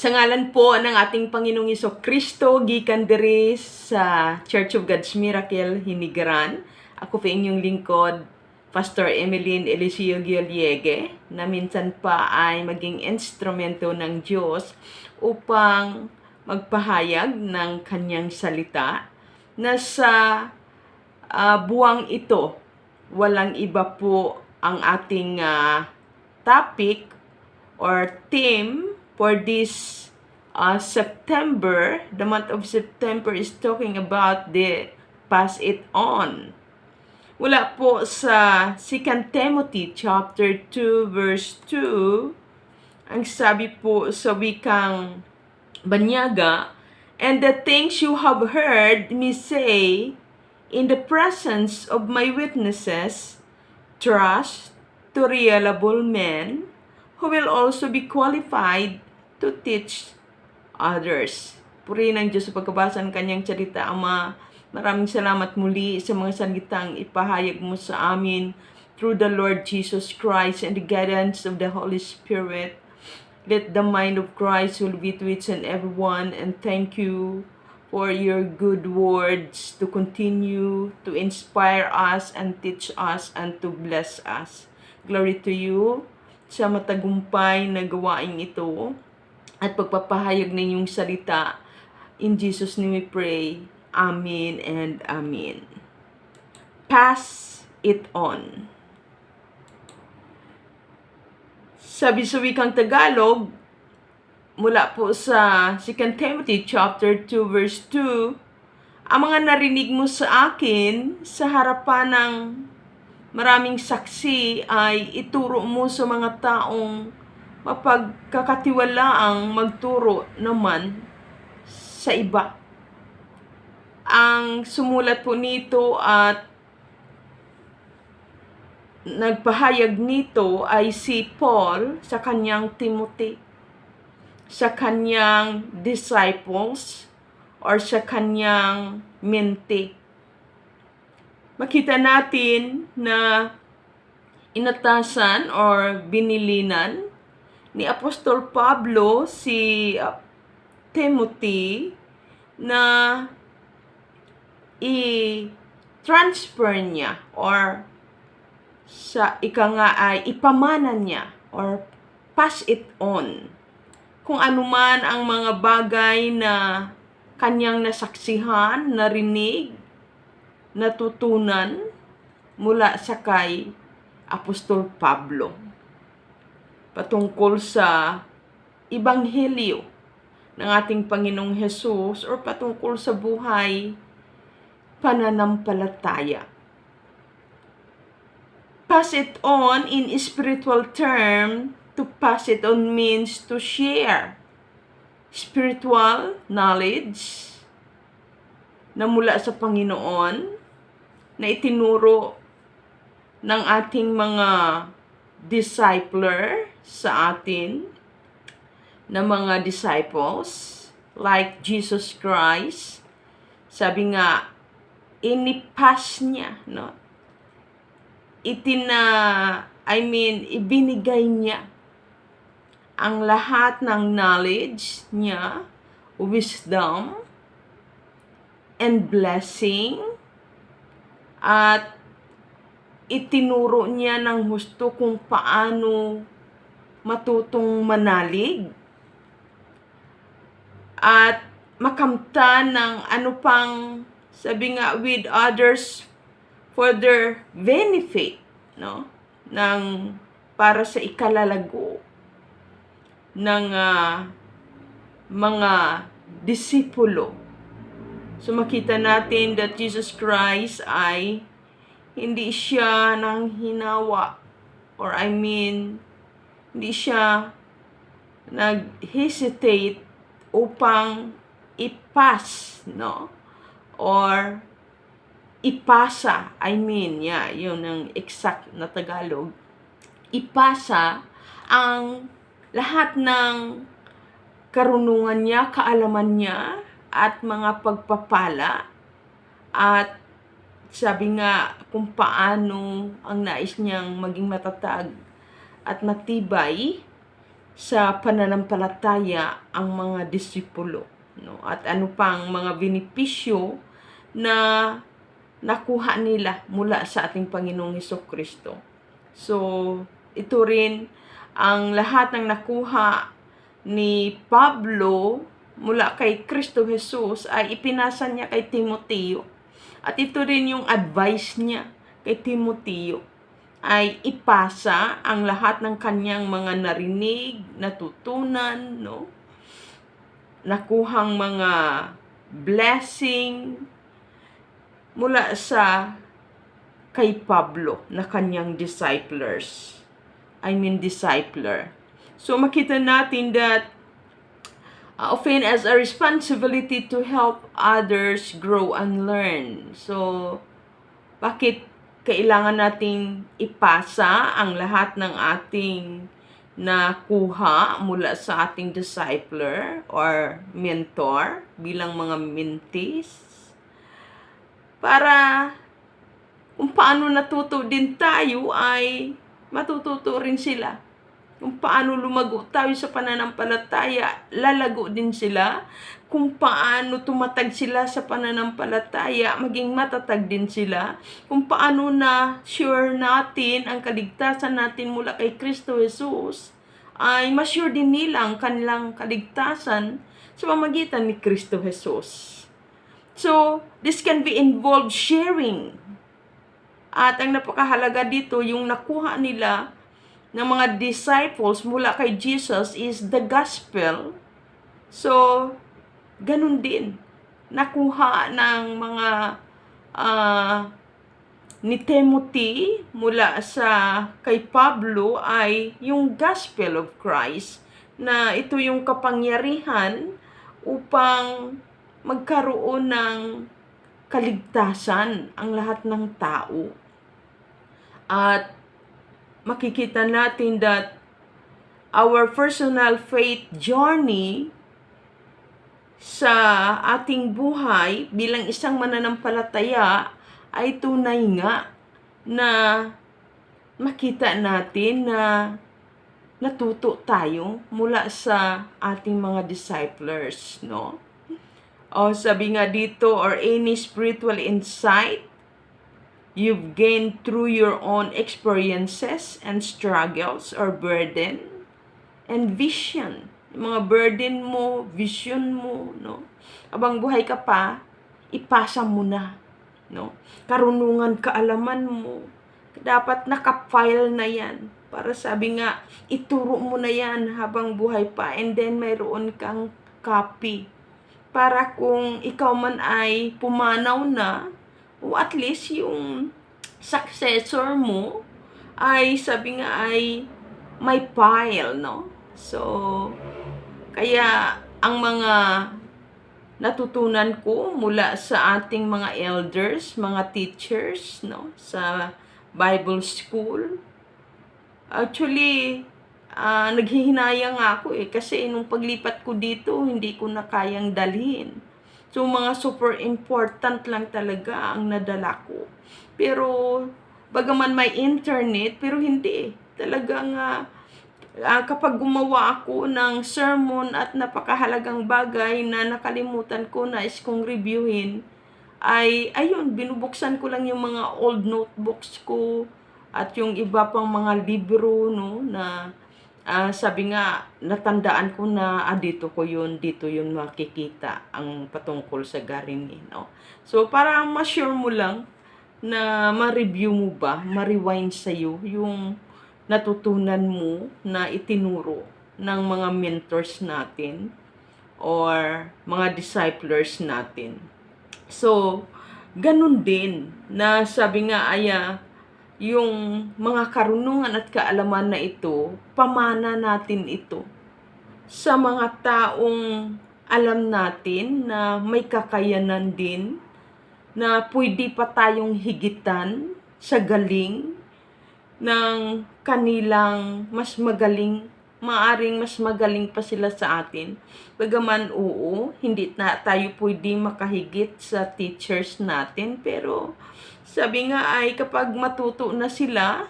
Sa ngalan po ng ating Panginoong Kristo, gikan diri sa Church of God's Miracle, Hinigaran. Ako po inyong lingkod, Pastor Emeline Eliseo Gioliege, na minsan pa ay maging instrumento ng Diyos upang magpahayag ng kanyang salita na sa buwang ito, walang iba po ang ating topic or theme for this September. The month of September is talking about the pass it on. Wala po sa 2 Timothy chapter 2 verse 2, ang sabi po sa wikang Banyaga, "And the things you have heard me say in the presence of my witnesses, trust to reliable men who will also be qualified to teach others." Purihin ng Diyos sa pagkabasa ng kanyang salita, Ama. Maraming salamat muli sa mga salitang ipahayag mo sa amin through the Lord Jesus Christ and the guidance of the Holy Spirit. Let the mind of Christ will be to each and everyone, and thank you for your good words to continue to inspire us and teach us and to bless us. Glory to you sa matagumpay na gawain ito at pagpapahayag ng iyong salita. In Jesus' name we pray. Amen and amen. Pass it on. Sabi sa wikang Tagalog, mula po sa 2 Timothy chapter 2 verse 2, ang mga narinig mo sa akin sa harapan ng maraming saksi ay ituro mo sa mga taong mapagkakatiwalaang magturo naman sa iba. Ang sumulat po nito at nagpahayag nito ay si Paul sa kanyang Timothy, sa kanyang disciples or sa kanyang mentee. Makita natin na inatasan or binilinan ni Apostol Pablo si Timothy na i-transfer niya or sa ay ipamana niya or pass it on kung anuman ang mga bagay na kanyang nasaksihan, narinig, natutunan mula sa kay Apostol Pablo patungkol sa Ebanghelyo ng ating Panginoong Hesus or patungkol sa buhay pananampalataya. Pass it on in spiritual term, to pass it on means to share spiritual knowledge na mula sa Panginoon na itinuro ng ating mga discipler sa atin na mga disciples like Jesus Christ. Sabi nga, inipass niya, no? Ibinigay niya ang lahat ng knowledge niya, wisdom, and blessing, at itinuro niya ng husto kung paano matutong manalig at makamtan ng ano pang, sabi nga, with others for their benefit, no? Para sa ikalalago ng mga disipulo. So makita natin that Jesus Christ ay hindi siya nang hinawa or hindi siya nag-hesitate upang ipass, no? Or ipasa, yun ang exact na Tagalog. Ipasa ang lahat ng karunungan niya, kaalaman niya, at mga pagpapala. At sabi nga kung paano ang nais niyang maging matatag at matibay sa pananampalataya ang mga disipulo, no? At ano pang mga benepisyo na nakuha nila mula sa ating Panginoong Hesukristo. So, ito rin ang lahat ng nakuha ni Pablo mula kay Kristo Jesus ay ipinasa niya kay Timoteo. At ito rin yung advice niya kay Timoteo, ay ipasa ang lahat ng kanyang mga narinig, natutunan, no? Nakuhang mga blessing mula sa kay Pablo na kanyang discipler. So makita natin that often as a responsibility to help others grow and learn. So bakit kailangan nating ipasa ang lahat ng ating nakuha mula sa ating discipler or mentor bilang mga mentees? Para kung paano natuto din tayo ay matututo rin sila. Kung paano lumago tayo sa pananampalataya, lalago din sila. Kung paano tumatag sila sa pananampalataya, maging matatag din sila. Kung paano na sure natin ang kaligtasan natin mula kay Kristo Jesus, ay ma-sure din nila ang kanilang kaligtasan sa pamamagitan ni Kristo Jesus. So, this can be involved sharing. At ang napakahalaga dito, yung nakuha nila ng mga disciples mula kay Jesus is the gospel. So, ganun din. Nakuha ng mga ni Timothy mula sa kay Pablo ay yung gospel of Christ, na ito yung kapangyarihan upang magkaroon ng kaligtasan ang lahat ng tao. At makikita natin that our personal faith journey sa ating buhay bilang isang mananampalataya ay tunay nga na makita natin na natuto tayo mula sa ating mga disciples, no? O sabi nga dito, or any spiritual insight you've gained through your own experiences and struggles or burden and vision. Yung mga burden mo, vision mo, no? Abang buhay ka pa, ipasa mo na, no? Karunungan, kaalaman mo, dapat nakapile na yan. Para sabi nga, ituro mo na yan habang buhay pa, and then mayroon kang copy. Para kung ikaw man ay pumanaw na, o at least yung successor mo ay sabi nga ay may file, no? So, kaya ang mga natutunan ko mula sa ating mga elders, mga teachers, no, sa Bible school, actually, naghihinayang ako kasi nung paglipat ko dito, hindi ko na kayang dalhin. So, mga super important lang talaga ang nadala ko. Pero, bagaman may internet, pero hindi. Talagang kapag gumawa ako ng sermon at napakahalagang bagay na nakalimutan ko na is kong reviewin, ay, ayun, binubuksan ko lang yung mga old notebooks ko at yung iba pang mga libro, no, na sabi nga, natandaan ko na dito yun makikita ang patungkol sa garini, no? So, para ma-sure mo lang na ma-review mo ba, ma-rewind sa'yo yung natutunan mo na itinuro ng mga mentors natin or mga disciplers natin. So, ganun din na sabi nga yung mga karunungan at kaalaman na ito, pamana natin ito sa mga taong alam natin na may kakayanan din, na pwede pa tayong higitan sa galing ng kanilang mas magaling, maaring mas magaling pa sila sa atin. Bagaman oo, hindi na tayo pwede makahigit sa teachers natin, pero sabi nga ay kapag matuto na sila,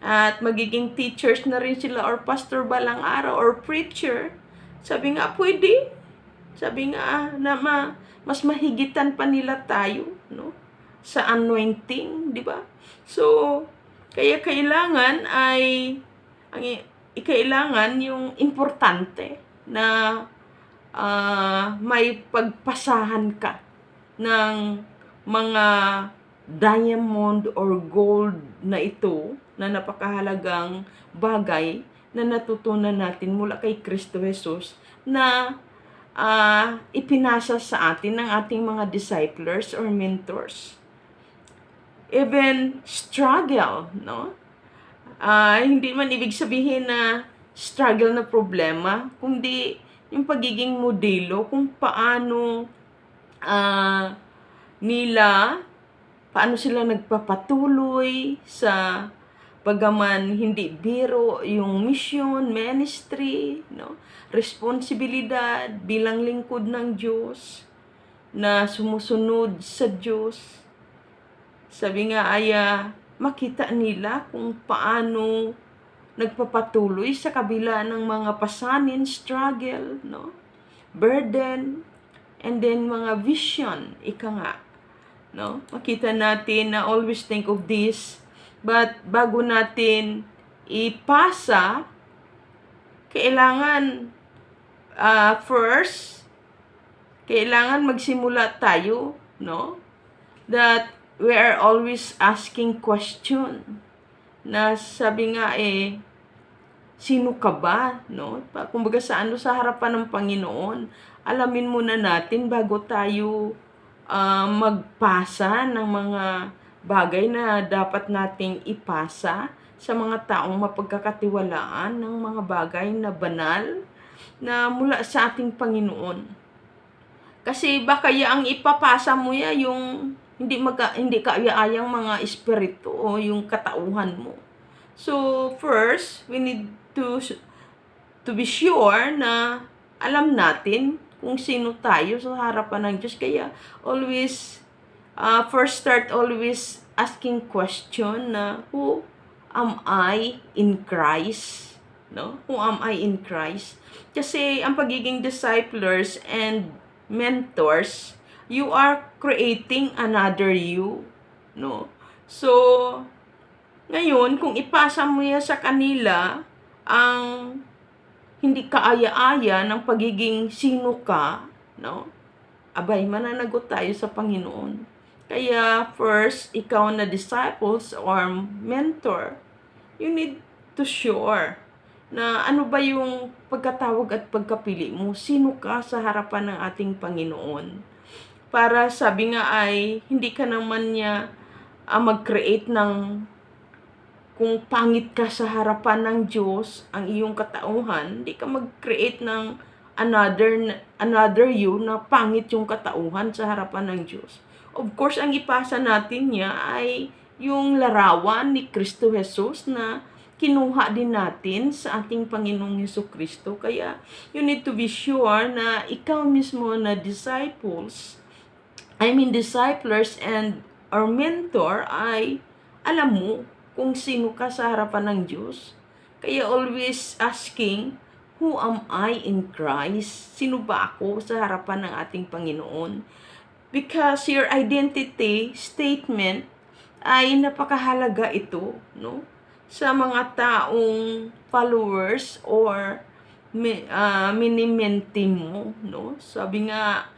At magiging teachers na rin sila or pastor balang araw or preacher. Sabi nga, pwede. Sabi nga na mas mahigitan pa nila tayo, no? Sa anointing, di ba? So, kaya kailangan kailangan yung importante na may pagpasahan ka ng mga diamond or gold na ito na napakahalagang bagay na natutunan natin mula kay Kristo Jesus na ipinasa sa atin ng ating mga disciples or mentors. Even struggle, no? Hindi man ibig sabihin na struggle na problema, kundi yung pagiging modelo kung paano paano sila nagpapatuloy sa bagaman hindi biro yung mission, ministry, no? Responsibilidad bilang lingkod ng Diyos na sumusunod sa Diyos. Sabi nga makita nila kung paano nagpapatuloy sa kabila ng mga pasanin, struggle, no? Burden, and then mga vision, no? Makita natin na always think of this, but bago natin ipasa, kailangan first, kailangan magsimula tayo, no? That we are always asking question. Na sabi nga sino ka ba, no? Kumbaga sa harapan ng Panginoon, alamin muna natin bago tayo magpasa ng mga bagay na dapat nating ipasa sa mga taong mapagkakatiwalaan ng mga bagay na banal na mula sa ating Panginoon. Kasi baka ang ipapasa mo yung hindi kaaya-ayang mga espiritu o yung katauhan mo. So first, we need to be sure na alam natin kung sino tayo sa harapan ng Diyos. Kaya always first start always asking question na who am I in Christ, no? Who am I in Christ? Kasi ang pagiging disciples and mentors, you are creating another you, no? So, ngayon, kung ipasa mo yan sa kanila, ang hindi kaaya-aya ng pagiging sino ka, no? Abay, mananagot tayo sa Panginoon. Kaya, first, ikaw na disciples or mentor, you need to sure na ano ba yung pagkatawag at pagkapili mo, sino ka sa harapan ng ating Panginoon. Para sabi nga hindi ka naman niya mag-create ng kung pangit ka sa harapan ng Diyos, ang iyong katauhan, hindi ka mag-create ng another you na pangit yung katauhan sa harapan ng Diyos. Of course, ang ipasa natin niya ay yung larawan ni Kristo Jesus na kinuha din natin sa ating Panginoong Jesucristo. Kaya, you need to be sure na ikaw mismo na disciples and our mentor ay alam mo kung sino ka sa harapan ng Diyos. Kaya always asking, who am I in Christ? Sino ba ako sa harapan ng ating Panginoon? Because your identity statement ay napakahalaga ito, no? Sa mga taong followers or mini-mentee mo, no? Sabi nga,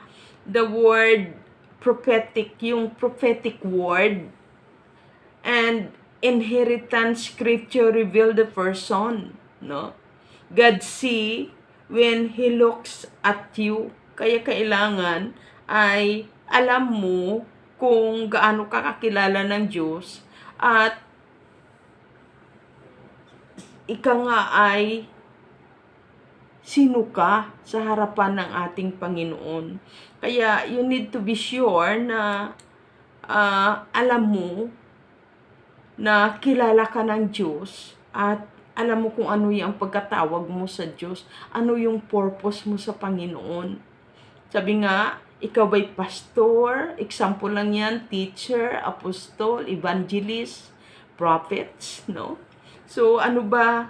the word prophetic, yung prophetic word and inheritance scripture reveal the person, no? God see when He looks at you. Kaya kailangan ay alam mo kung gaano ka kakilala ng Diyos at ikaw nga ay sino ka sa harapan ng ating Panginoon. Kaya you need to be sure na alam mo na kilala ka ng Diyos at alam mo kung ano yung pagkatawag mo sa Diyos, ano yung purpose mo sa Panginoon. Sabi nga, ikaw ba'y pastor? Example lang yan, teacher, apostol, evangelist, prophets, no? So, ano ba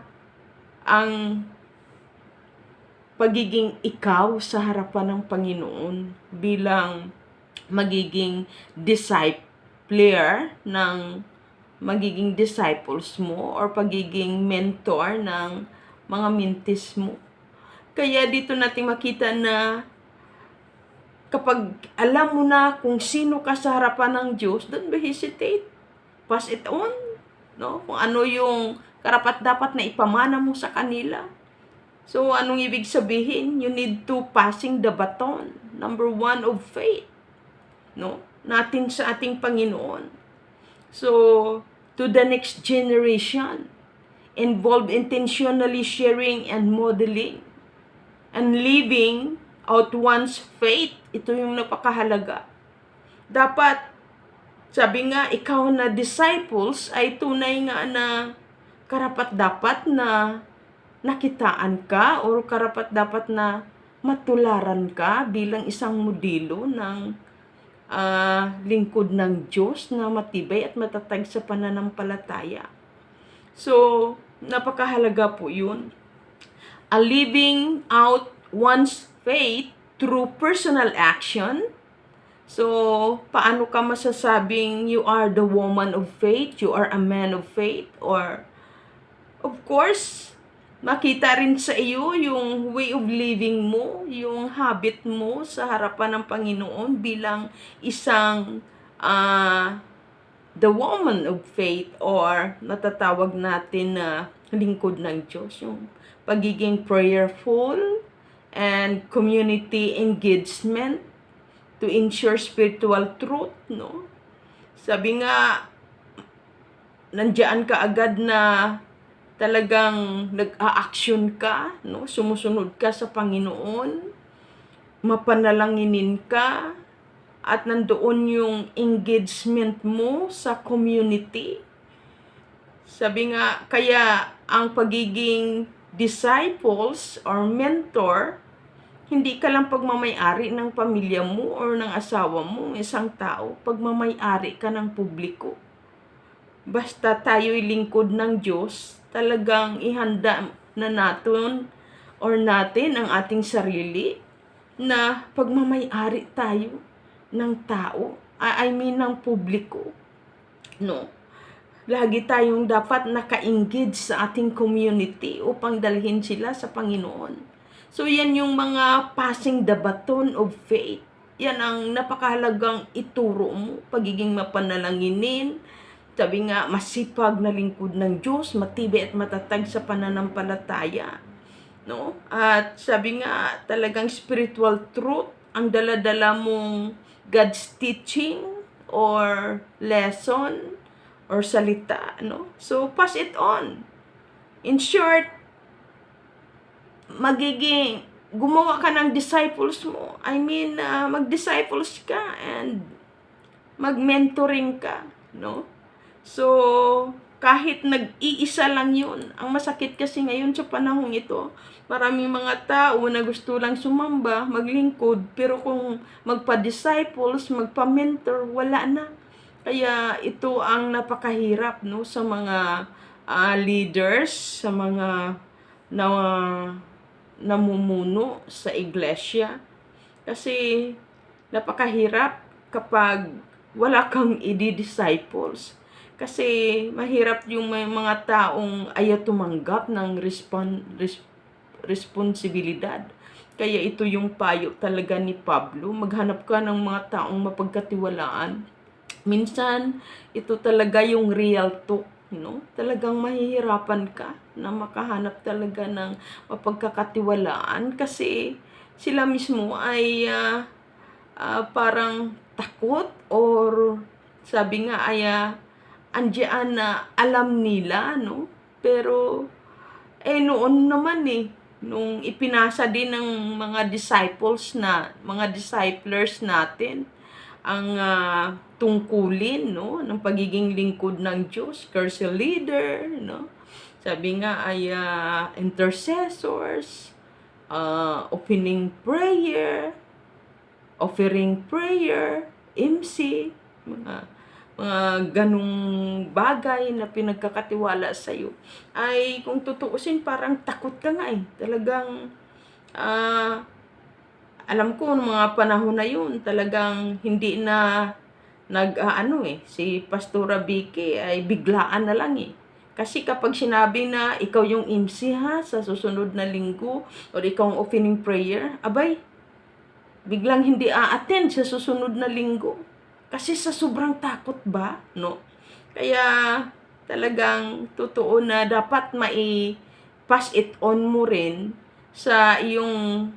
ang pagiging ikaw sa harapan ng Panginoon bilang magiging discipler ng magiging disciples mo or pagiging mentor ng mga mentees mo. Kaya dito natin makita na kapag alam mo na kung sino ka sa harapan ng Diyos, don't be hesitate. Pass it on. No? Kung ano yung karapat-dapat na ipamana mo sa kanila. So, anong ibig sabihin? You need to passing the baton. Number 1 of faith. No? Natin sa ating Panginoon. So, to the next generation. Involved intentionally sharing and modeling. And living out one's faith. Ito yung napakahalaga. Dapat, sabi nga, ikaw na disciples ay tunay nga na karapat-dapat na nakitaan ka o karapat-dapat na matularan ka bilang isang modelo ng lingkod ng Diyos na matibay at matatag sa pananampalataya. So, napakahalaga po yun. A living out one's faith through personal action. So, paano ka masasabing you are the woman of faith, you are a man of faith, or of course, makita rin sa iyo yung way of living mo, yung habit mo sa harapan ng Panginoon bilang isang the woman of faith or natatawag natin na lingkod ng Diyos. Yung pagiging prayerful and community engagement to ensure spiritual truth, no? Sabi nga, nandiyan ka agad na talagang nag-a-action ka, no? Sumusunod ka sa Panginoon, mapanalanginin ka, at nandoon yung engagement mo sa community. Sabi nga, kaya ang pagiging disciples or mentor, hindi ka lang pagmamay-ari ng pamilya mo or ng asawa mo, isang tao, pagmamay-ari ka ng publiko. Basta tayo'y lingkod ng Diyos, talagang ihanda na natin ang ating sarili na pagmamay-ari tayo ng tao, ng publiko. No? Lagi tayong dapat naka-engage sa ating community upang dalhin sila sa Panginoon. So, yan yung mga passing the baton of faith. Yan ang napakahalagang ituro mo, pagiging mapanalanginin. Sabi nga, masipag na lingkod ng Diyos, matibay at matatag sa pananampalataya. No? At sabi nga, talagang spiritual truth, ang dala-dala mong God's teaching or lesson or salita, no? So, pass it on. In short, gumawa ka ng disciples mo. Mag-disciples ka and mag-mentoring ka, no? So, kahit nag-iisa lang yun, ang masakit kasi ngayon sa panahong ito, maraming mga tao na gusto lang sumamba, maglingkod, pero kung magpa-disciples, magpa-mentor, wala na. Kaya ito ang napakahirap, no, sa mga leaders, sa mga namumuno sa iglesia. Kasi napakahirap kapag wala kang i-disciples. Kasi mahirap yung may mga taong ayaw tumanggap ng responsibilidad. Kaya ito yung payo talaga ni Pablo. Maghanap ka ng mga taong mapagkatiwalaan. Minsan, ito talaga yung real talk, no? Talagang mahihirapan ka na makahanap talaga ng mapagkakatiwalaan kasi sila mismo ay parang takot or sabi nga ay andiyan na alam nila, no? Pero, noon naman nung ipinasa din ng mga disciples mga disciplers natin, ang tungkulin, no, ng pagiging lingkod ng Diyos, curse leader, no? Sabi nga ay intercessors, offering prayer, MC, mga mga ganong bagay na pinagkakatiwala sa'yo, ay kung tutuusin parang takot ka nga eh. Talagang, alam ko, mga panahon na yun, talagang hindi na si Pastora Vicky ay biglaan na lang eh. Kasi kapag sinabi na ikaw yung MC ha sa susunod na linggo o ikaw ang opening prayer, abay, biglang hindi a-attend sa susunod na linggo. Kasi sa sobrang takot ba, no? Kaya talagang totoo na dapat pass it on mo rin sa iyong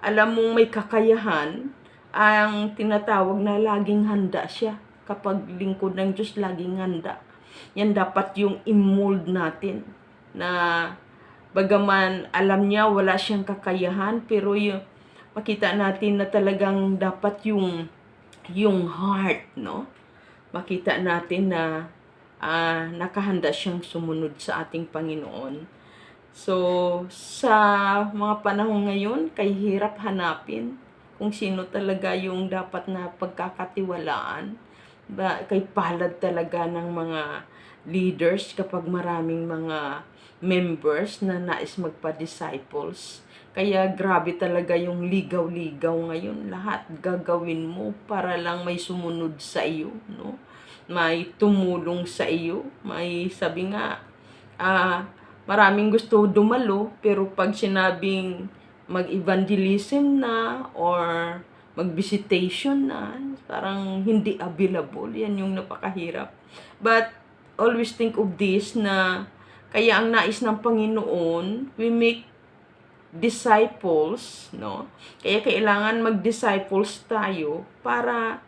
alam mong may kakayahan, ang tinatawag na laging handa siya. Kapag lingkod ng Diyos, laging handa. Yan dapat yung i-mold natin. Na bagaman alam niya wala siyang kakayahan, pero yung makita natin na talagang dapat yung heart, no? Makita natin na nakahanda siyang sumunod sa ating Panginoon. So, sa mga panahon ngayon, kay hirap hanapin kung sino talaga yung dapat na pagkakatiwalaan. Kay palad talaga ng mga leaders kapag maraming mga members na nais magpa-disciples. Kaya grabe talaga yung ligaw-ligaw ngayon. Lahat gagawin mo para lang may sumunod sa iyo, no? May tumulong sa iyo. May sabi nga, maraming gusto dumalo, pero pag sinabing mag-evangelism na or mag-visitation na, parang hindi available. Yan yung napakahirap. But always think of this na kaya ang nais ng Panginoon, we make disciples, no? Kaya kailangan mag-disciples tayo para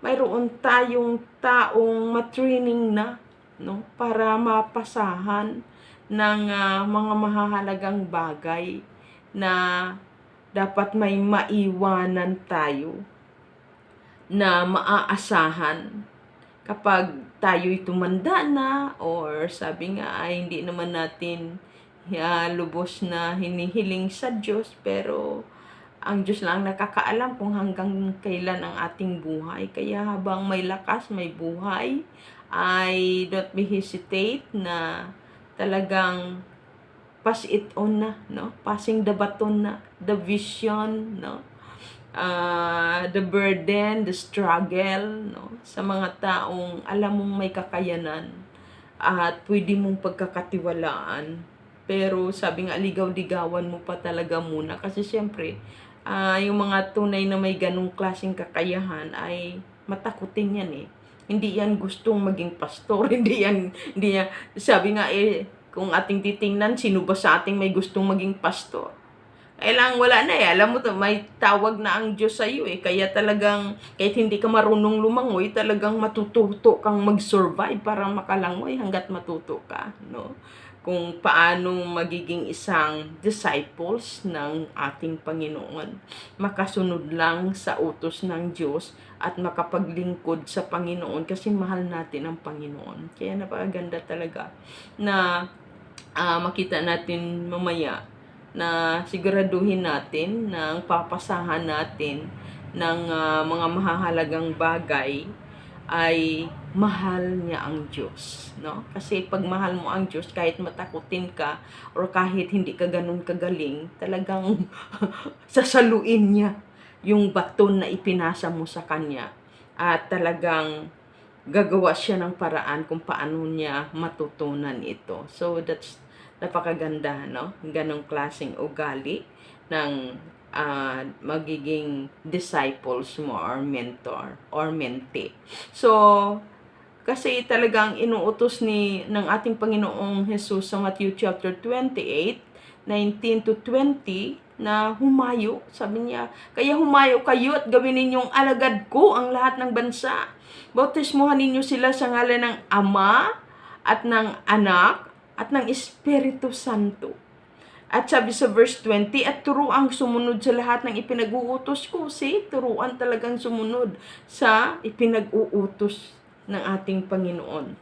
mayroon tayong taong matraining na, no? Para mapasahan ng mga mahahalagang bagay na dapat may maiwanan tayo na maaasahan kapag tayo'y tumanda na, or sabi nga ay hindi naman natin lubos na hinihiling sa Diyos, pero ang Diyos lang nakakaalam kung hanggang kailan ang ating buhay. Kaya habang may lakas, may buhay, ay don't be hesitate na talagang pass it on na, no? Passing the baton na, the vision, no? The burden, the struggle, no? Sa mga taong alam mong may kakayanan at pwede mong pagkakatiwalaan. Pero sabi nga, ligaw-ligawan mo pa talaga muna. Kasi siyempre, yung mga tunay na may ganong klaseng kakayahan ay matakutin yan eh. Hindi yan gustong maging pastor. Hindi yan, sabi nga kung ating titingnan, sino ba sa ating may gustong maging pastor? Kailangan wala na eh. Alam mo, may tawag na ang Diyos sa iyo eh. Kaya talagang, kahit hindi ka marunong lumangoy, talagang matututo kang mag-survive para makalangoy hanggat matuto ka, no? Kung paano magiging isang disciples ng ating Panginoon. Makasunod lang sa utos ng Diyos at makapaglingkod sa Panginoon kasi mahal natin ang Panginoon. Kaya napakaganda talaga na makita natin mamaya na siguraduhin natin na ang papasahan natin ng mga mahahalagang bagay ay mahal niya ang Diyos, no? Kasi pag mahal mo ang Diyos, kahit matakutin ka or kahit hindi ka ganun kagaling, talagang sasaluin niya yung baton na ipinasa mo sa Kanya at talagang gagawa siya ng paraan kung paano niya matutunan ito. So that's napakaganda, no? Ganong klaseng ugali ng magiging disciples mo or mentor or mentee. So, kasi talagang inuutos ng ating Panginoong Jesus sa Matthew chapter 28, 19 to 20, na humayo. Sabi niya, kaya humayo kayo at gawin ninyong alagad ko ang lahat ng bansa. Bautismuhan ninyo sila sa ngalan ng Ama at ng Anak at ng Espiritu Santo. At sabi sa verse 20, at turuang sumunod sa lahat ng ipinag-uutos ko. Turuan talagang sumunod sa ipinag-uutos ng ating Panginoon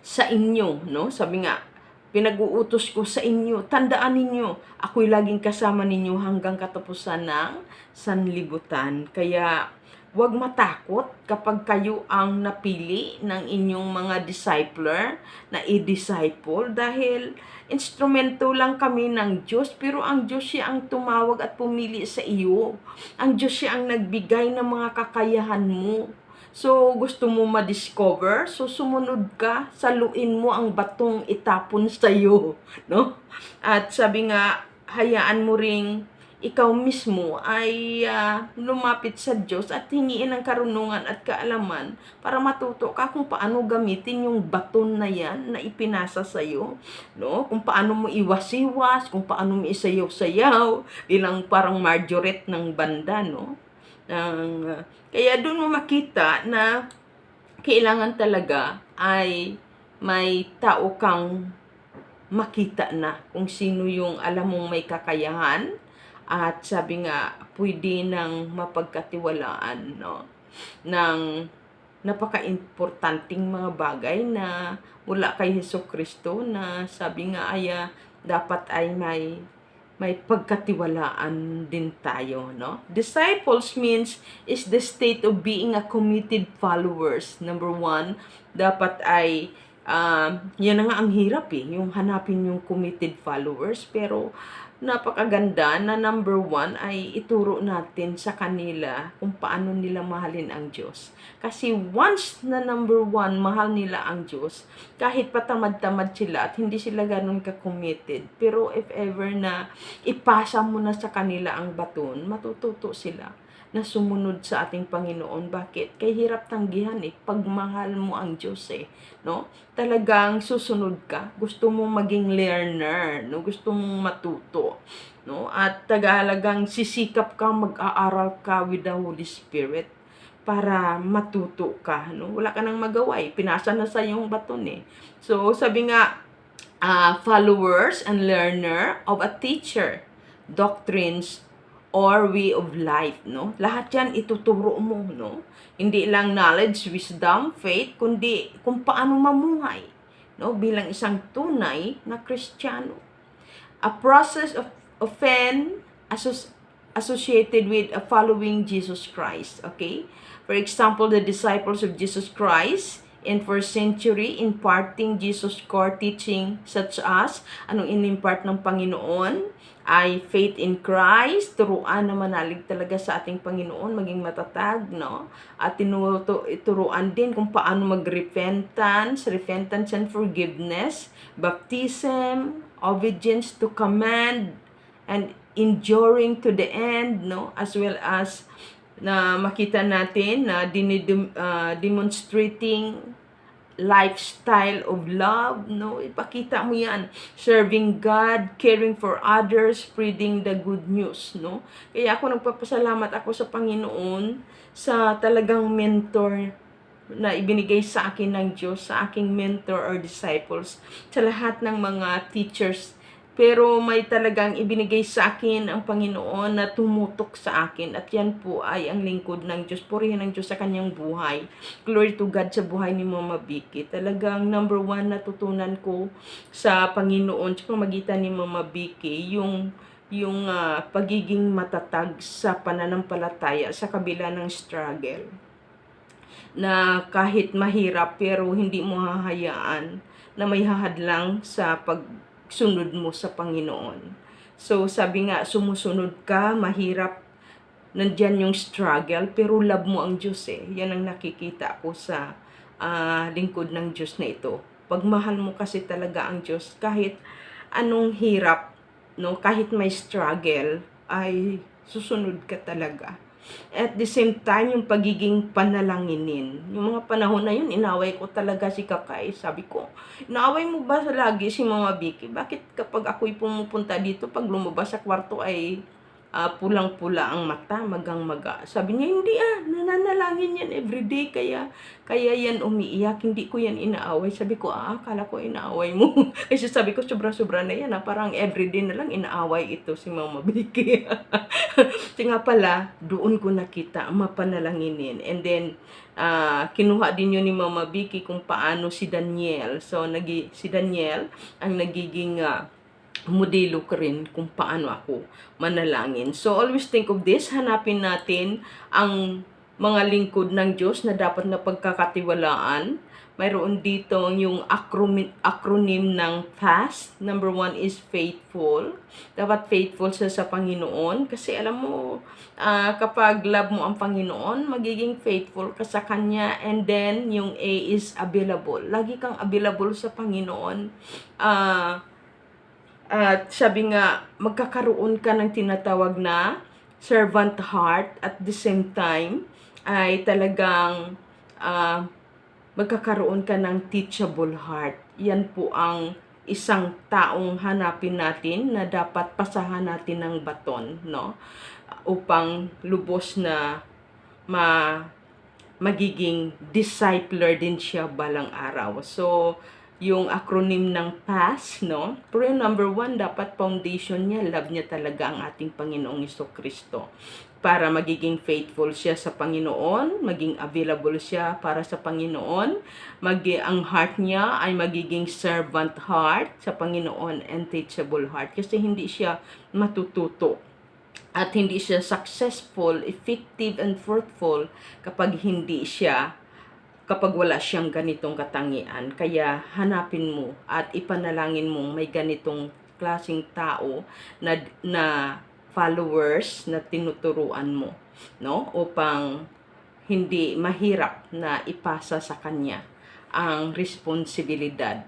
sa inyo, no? Sabi nga, pinag-uutos ko sa inyo, tandaan ninyo, ako'y laging kasama ninyo hanggang katapusan ng sanlibutan. Kaya, huwag matakot kapag kayo ang napili ng inyong mga discipler na i-disciple dahil instrumento lang kami ng Diyos, pero ang Diyos siya ang tumawag at pumili sa iyo. Ang Diyos siya ang nagbigay ng mga kakayahan mo. So, gusto mo ma-discover? So, sumunod ka, saluin mo ang batong itapon sa iyo, no? At sabi nga, hayaan mo ring ikaw mismo ay lumapit sa Diyos at hingiin ng karunungan at kaalaman para matuto ka kung paano gamitin yung baton na yan na ipinasa sa iyo, no? Kung paano mo iwas-iwas, kung paano mo isayaw-sayaw, bilang parang Marjorie ng banda, no? Kaya doon mo makita na kailangan talaga ay may tao kang makita na kung sino yung alam mong may kakayahan at sabi nga pwede nang mapagkatiwalaan, no, ng napaka-importanting mga bagay na mula kay Hesukristo na sabi nga ay dapat ay may pagkatiwalaan din tayo, no? Disciples means is the state of being a committed followers. Number one, dapat ay yan na nga ang hirap yung hanapin yung committed followers, pero napakaganda na number one ay ituro natin sa kanila kung paano nila mahalin ang Diyos. Kasi once na number one, mahal nila ang Diyos, kahit patamad-tamad sila at hindi sila ganun ka-committed, pero if ever na ipasa mo na sa kanila ang baton, matututo sila na sumunod sa ating Panginoon. Bakit? Kay hirap tanggihan pagmahal mo ang Diyos no? Talagang susunod ka. Gusto mong maging learner, no? Gusto mong matuto, no? At talagang sisikap ka, mag-aaral ka with the Holy Spirit para matuto ka, no? Wala ka nang magawa pinasa na sa yung baton So, sabi nga, followers and learner of a teacher, doctrines, or way of life, no? Lahat yan ituturo mo, no? Hindi lang knowledge, wisdom, faith, kundi kung paano mamuhay, no? Bilang isang tunay na Kristiyano. A process of faith associated with following Jesus Christ, okay? For example, the disciples of Jesus Christ in first century imparting Jesus' core teaching such as, anong inimpart ng Panginoon? Ay faith in Christ, turuan na manalig talaga sa ating Panginoon, maging matatag, no? At turuan din kung paano repentance and forgiveness, baptism, obedience to command, and enduring to the end, no? As well as na makita natin na demonstrating lifestyle of love, no? Ipakita mo yan. Serving God, caring for others, spreading the good news, no? Kaya ako nagpapasalamat ako sa Panginoon sa talagang mentor na ibinigay sa akin ng Diyos, sa aking mentor or disciples, sa lahat ng mga teachers. Pero may talagang ibinigay sa akin ang Panginoon na tumutok sa akin. At yan po ay ang lingkod ng Diyos. Purihin ng Diyos sa kanyang buhay. Glory to God sa buhay ni Mama Vicky. Talagang number one natutunan ko sa Panginoon sa pamagitan ni Mama Vicky, yung pagiging matatag sa pananampalataya sa kabila ng struggle. Na kahit mahirap pero hindi mo hahayaan na may hahadlang sa pagsunod mo sa Panginoon. So sabi nga, sumusunod ka, mahirap, nandyan yung struggle, pero love mo ang Diyos Yan ang nakikita ko sa lingkod ng Diyos na ito. Pagmahal mo kasi talaga ang Diyos, kahit anong hirap, no, kahit may struggle, ay susunod ka talaga. At the same time, yung pagiging panalanginin. Yung mga panahon na yun, inaway ko talaga si Kakay. Sabi ko, inaaway mo ba lagi si Mama Vicky? Bakit kapag ako'y pumupunta dito, pag lumabas sa kwarto ay pulang-pula ang mata, magang-maga? Sabi niya, hindi nananalangin yan everyday, kaya yan umiiyak, hindi ko yan inaaway. Sabi ko, akala ko inaaway mo. Kasi sabi ko, sobra-sobra na yan, parang everyday na lang inaaway ito si Mama Vicky. Kasi nga pala, doon ko nakita mapanalanginin. And then, kinuha din yun ni Mama Vicky kung paano si Daniel. So, si Daniel ang nagiging modelo ko rin kung paano ako manalangin. So, always think of this. Hanapin natin ang mga lingkod ng Diyos na dapat na pagkakatiwalaan. Mayroon dito yung acronym ng FAST. Number 1 is faithful. Dapat faithful siya sa Panginoon. Kasi alam mo, kapag love mo ang Panginoon, magiging faithful ka sa Kanya. And then, yung A is available. Lagi kang available sa Panginoon. At sabi nga, magkakaroon ka ng tinatawag na servant heart. At the same time, ay talagang magkakaroon ka ng teachable heart. Yan po ang isang taong hanapin natin na dapat pasahan natin ng baton, no? Upang lubos na magiging discipler din siya balang araw. So, yung acronym ng PAS, no? Pero yung number 1, dapat foundation niya, love niya talaga ang ating Panginoong Jesucristo. Para magiging faithful siya sa Panginoon, maging available siya para sa Panginoon, ang heart niya ay magiging servant heart sa Panginoon and teachable heart. Kasi hindi siya matututo at hindi siya successful, effective, and fruitful kapag wala siyang ganitong katangian. Kaya hanapin mo at ipanalangin mo may ganitong klaseng tao na followers na tinuturuan mo, no? Upang hindi mahirap na ipasa sa kanya ang responsibilidad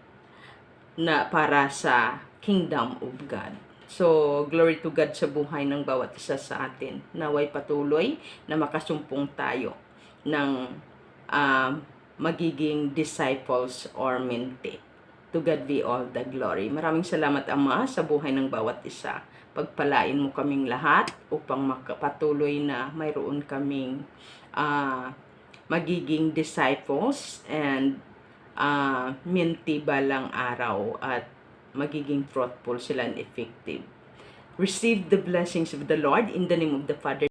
na para sa kingdom of God. So, glory to God sa buhay ng bawat isa sa atin. Naway patuloy na makasumpong tayo ng magiging disciples or mente. To God be all the glory. Maraming salamat, Ama, sa buhay ng bawat isa. Pagpalain mo kaming lahat upang makapatuloy na mayroon kaming magiging disciples and mente balang araw at magiging fruitful sila and effective. Receive the blessings of the Lord in the name of the Father,